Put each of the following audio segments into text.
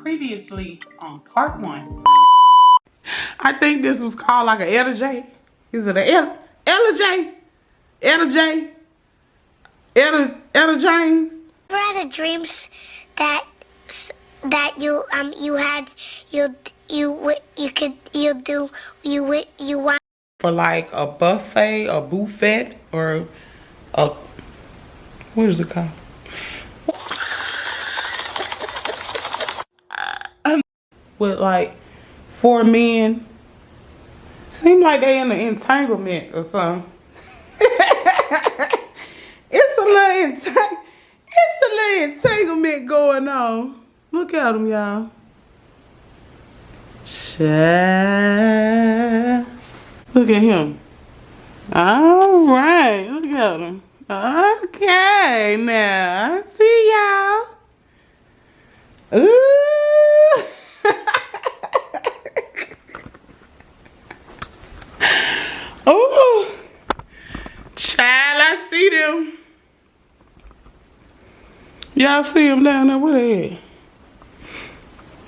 previously on part 1. I think this was called like a Etta J. Is it a Ella J? Etta J? Etta James? Ever had a dreams that you want For like a buffet, a buffet, or a, what is it called? With like 4 men. Seem like they in an entanglement or something. It's a little entanglement going on. Look at them, y'all. Child. Look at him. All right, look at him. Okay, now I see y'all. Ooh. Oh, child, I see them. Y'all see them down there? Where they at?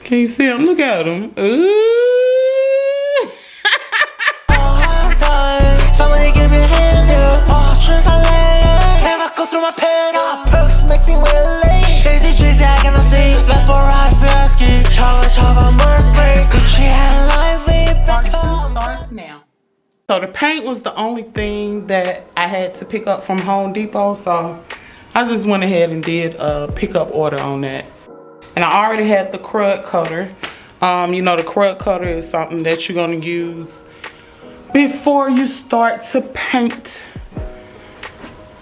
Can you see them? Look at them. Ooh. Somebody give me a hand, yeah. Oh, translate. Never go through my pen. Perks makes me willing. Daisy Drizzy, I cannot see. Let's for ride, Fiasky. Chava, Murphy. Gucci and Lively. Part 2 starts now. So the paint was the only thing that I had to pick up from Home Depot. So I just went ahead and did a pickup order on that. And I already had the crud cutter. You know, the crud cutter is something that you're gonna use before you start to paint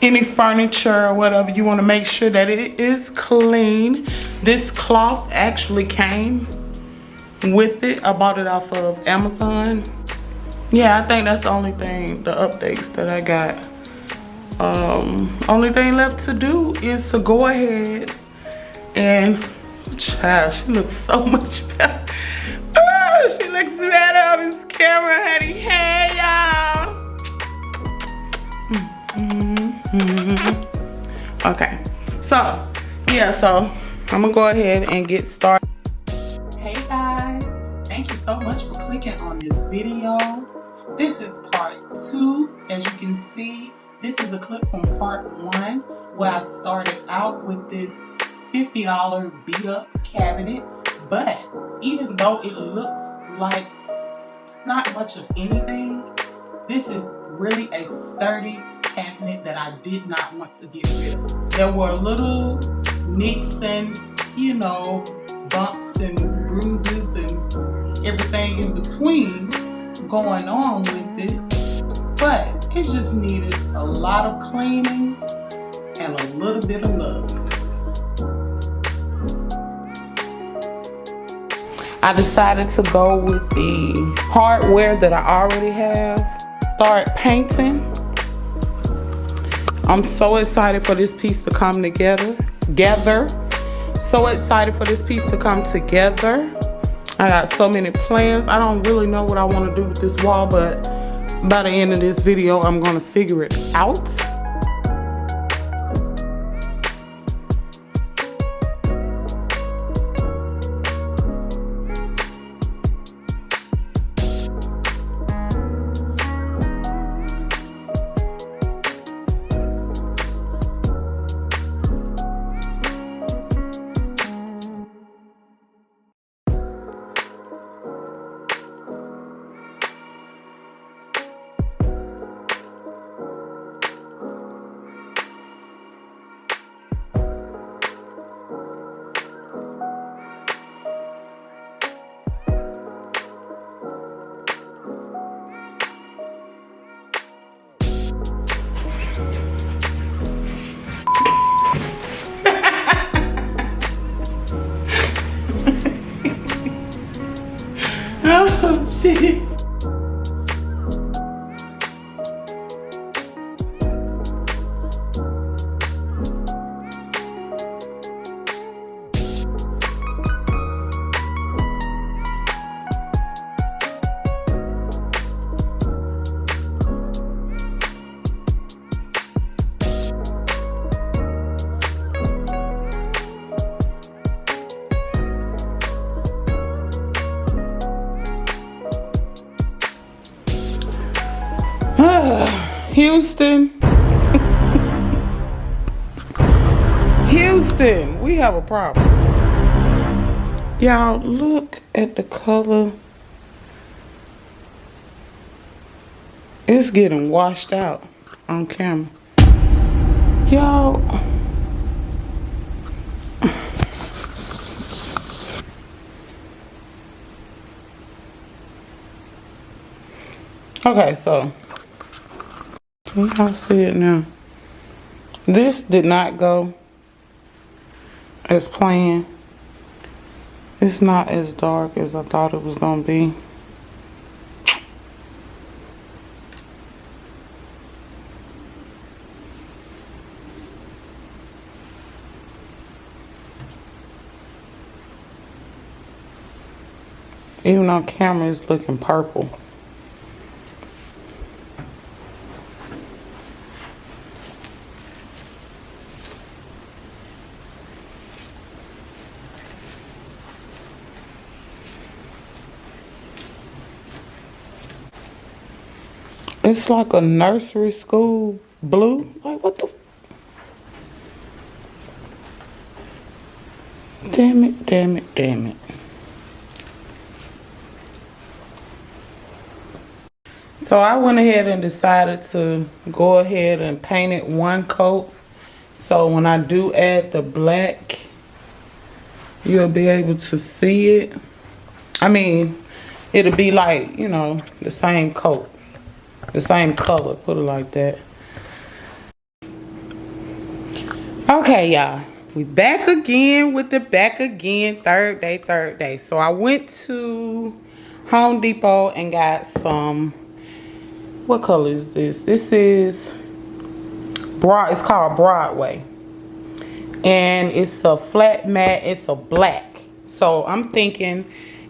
any furniture or whatever. You want to make sure that it is clean. This cloth actually came with it. I bought it off of Amazon. Yeah, I think that's the only thing, the updates that I got. Only thing left to do is to go ahead and, child, she looks so much better. Oh, she looks better on this camera, honey. Hey, y'all. Okay, so yeah, so I'm gonna go ahead and get started. Hey guys, thank you so much for clicking on this video. This is part 2. As you can see, this is a clip from part 1 where I started out with this $50 beat up cabinet. But even though it looks like it's not much of anything, this is really a sturdy cabinet that I did not want to get rid of. There were little nicks and, you know, bumps and bruises and everything in between going on with it, but it just needed a lot of cleaning and a little bit of love. I decided to go with the hardware that I already have. Start painting. I'm so excited for this piece to come together. So excited for this piece to come together. I got so many plans. I don't really know what I want to do with this wall, but by the end of this video, I'm going to figure it out. Oh, shit. Houston. Houston, we have a problem. Y'all, look at the color. It's getting washed out on camera. Y'all. Okay, so y'all see it now. This did not go as planned. It's not as dark as I thought it was gonna be. Even on camera, it's looking purple. It's like a nursery school blue. Like, what the? Damn it, damn it, damn it. So I went ahead and decided to go ahead and paint it one coat. So when I do add the black, you'll be able to see it. I mean, it'll be like, you know, the same coat. The same color, put it like that. Okay, y'all. We back again with the third day. So I went to Home Depot and got some, what color is this? This is it's called Broadway. And it's a flat matte, it's a black. So I'm thinking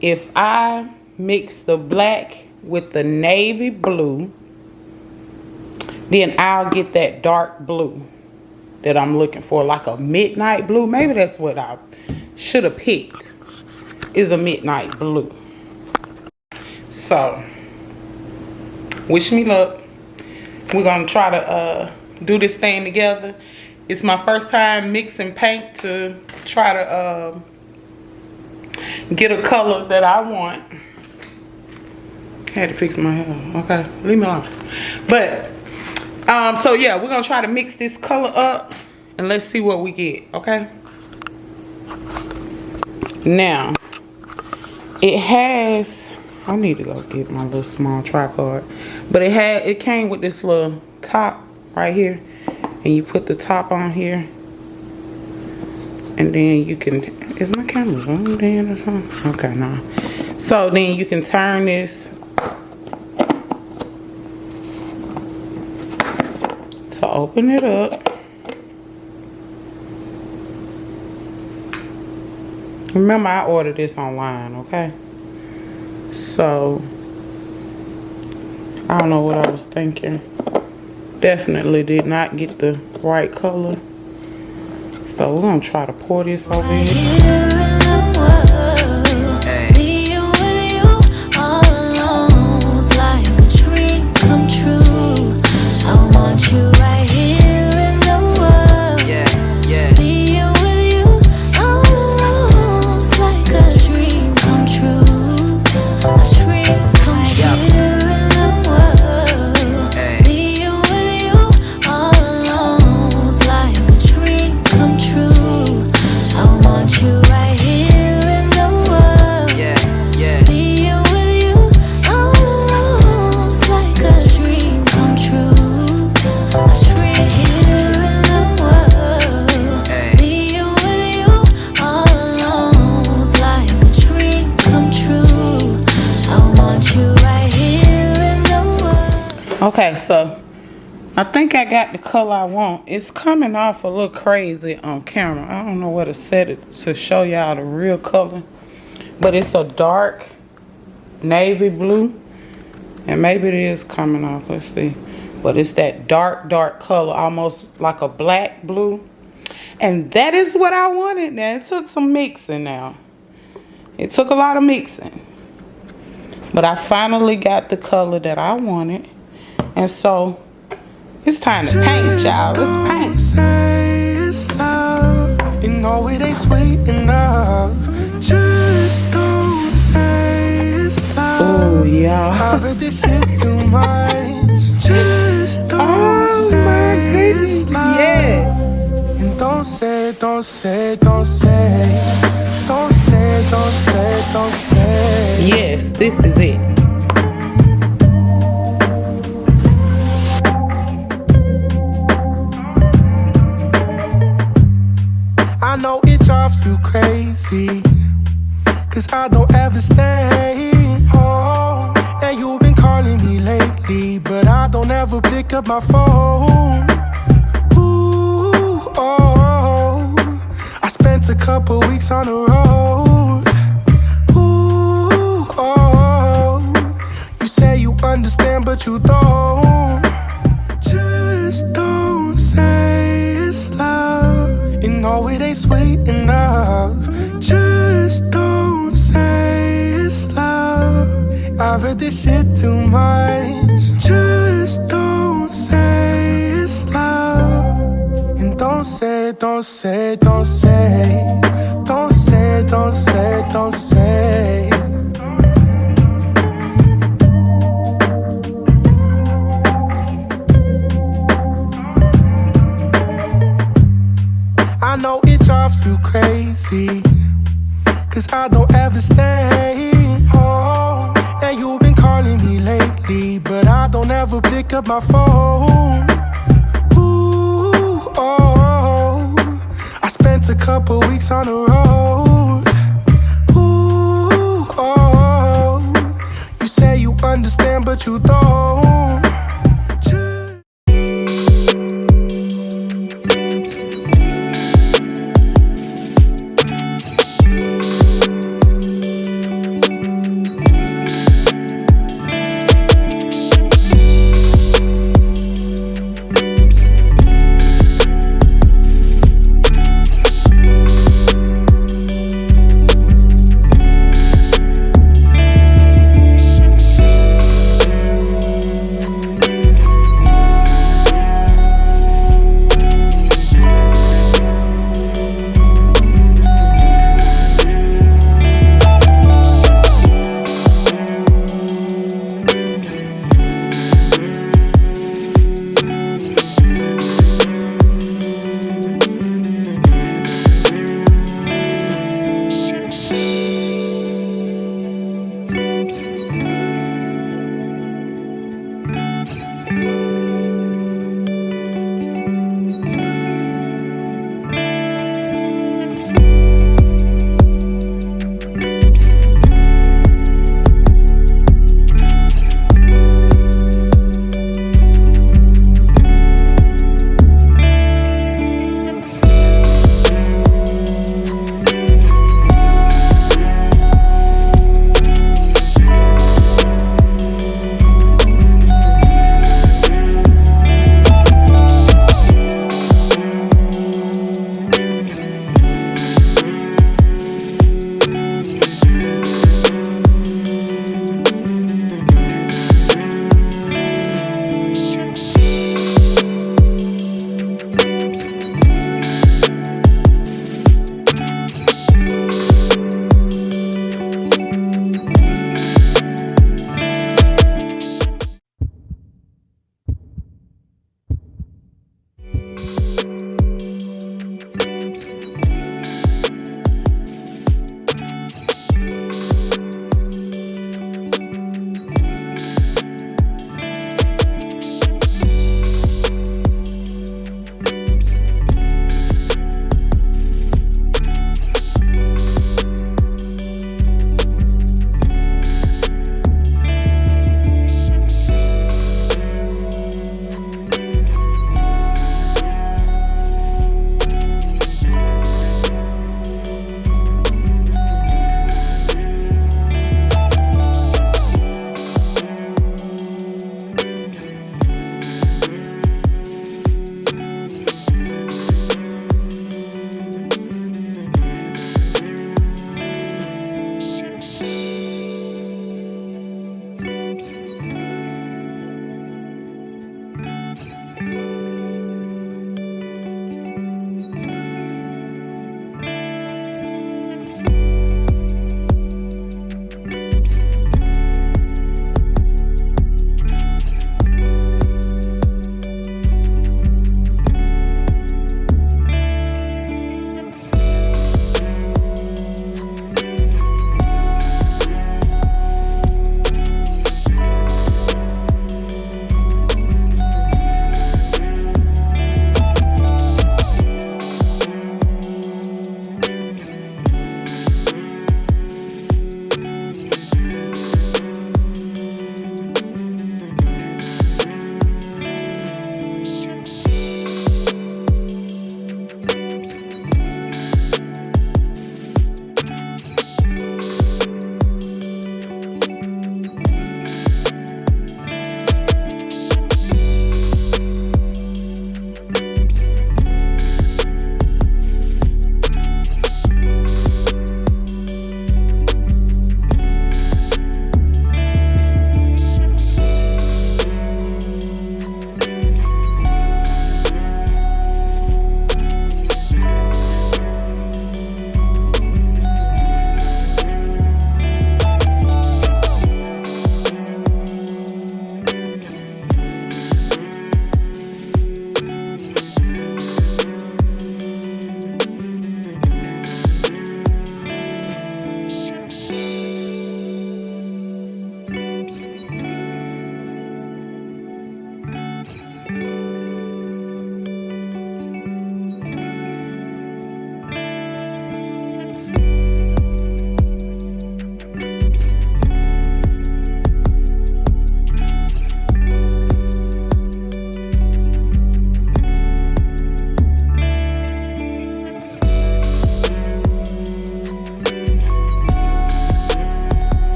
if I mix the black with the navy blue, then I'll get that dark blue that I'm looking for, like a midnight blue. Maybe that's what I should have picked, is a midnight blue. So, wish me luck. We're gonna try to do this thing together. It's my first time mixing paint to try to get a color that I want. I had to fix my hair. Okay, leave me alone. But so yeah, we're gonna try to mix this color up and let's see what we get. Okay, now it has, I need to go get my little small tripod, but it came with this little top right here, and you put the top on here, and then you can, is my camera zoomed in or something? Okay, no. So then you can turn this to open it up. Remember, I ordered this online, okay? So I don't know what I was thinking. Definitely did not get the right color. So we're gonna try to pour this over here. Okay, so I think I got the color I want. It's coming off a little crazy on camera. I don't know where to set it to show y'all the real color. But it's a dark navy blue. And maybe it is coming off. Let's see. But it's that dark color, almost like a black blue. And that is what I wanted. Now, it took some mixing now. It took a lot of mixing. But I finally got the color that I wanted. And so it's time to paint, y'all. Let's paint. Say it's love. You know it ain't sweet enough. Just don't say it's love. Oh, yeah. I've heard this shit too much. Just don't say it's love. Yes. And don't say, don't say, don't say. Don't say, don't say, don't say. Yes, this is it. I know it drives you crazy, 'cause I don't ever stay home. And you've been calling me lately, but I don't ever pick up my phone. Ooh, oh, I spent a couple weeks on the road. Ooh, oh, you say you understand, but you don't. Just don't say it's love. You know it ain't sweet enough. Just don't say it's love. I've heard this shit too much. Just don't say it's love. And don't say, don't say, don't say. Don't say, don't say, don't say. I know it drives you crazy, 'cause I don't ever stay home. And you've been calling me lately, but I don't ever pick up my phone. Ooh, oh, I spent a couple weeks on the road.